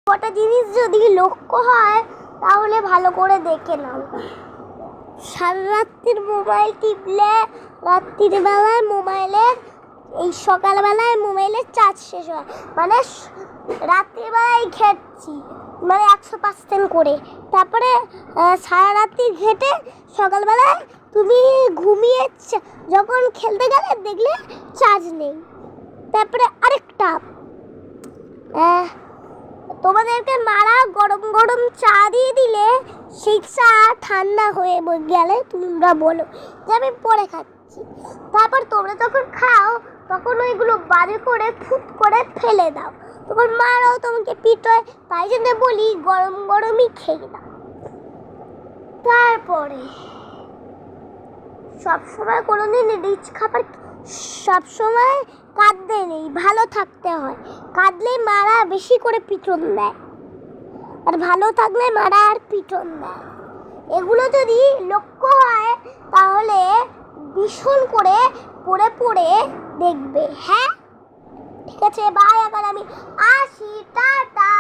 কটা জিনিস যদি লক্ষ্য হয় তাহলে ভালো করে দেখে নাও। সারা রাত্রির মোবাইল টিপলে রাত্রির বেলায় মোবাইলের এই সকালবেলায় মোবাইলের চার্জ শেষ হয়, মানে রাত্রিবেলায় ঘেটছি মানে 100% করে, তারপরে সারা রাত্রি ঘেটে সকালবেলায় তুমি ঘুমিয়ে যখন খেলতে গেলে দেখলে চার্জ নেই। তারপরে আরেকটা, তোমাদেরকে মারা গরম গরম চা দিয়ে দিলে সেই চা ঠান্ডা হয়ে গেলে তোমরা বলো যে আমি পরে খাচ্ছি, তারপর তোমরা যখন খাও তখন ওইগুলো বাজে করে ফুট করে ফেলে দাও, তখন মারাও তোমাকে পিটোয়। তাই জন্য বলি গরম গরমই খেয়ে দাও। তারপরে সবসময় কোনোদিন রিচ খাবার, সবসময় কাঁদতে নেই, ভালো থাকতে হয়। কাঁদলে মারা বেশি করে পিটন দেয়, আর ভালো থাকলে মারা আর পিটন দেয়। এগুলো যদি লক্ষ্য হয় তাহলে ভীষণ করে পড়ে পড়ে দেখবে। হ্যাঁ ঠিক আছে, বাই, এখন আমি আসি, টাটা।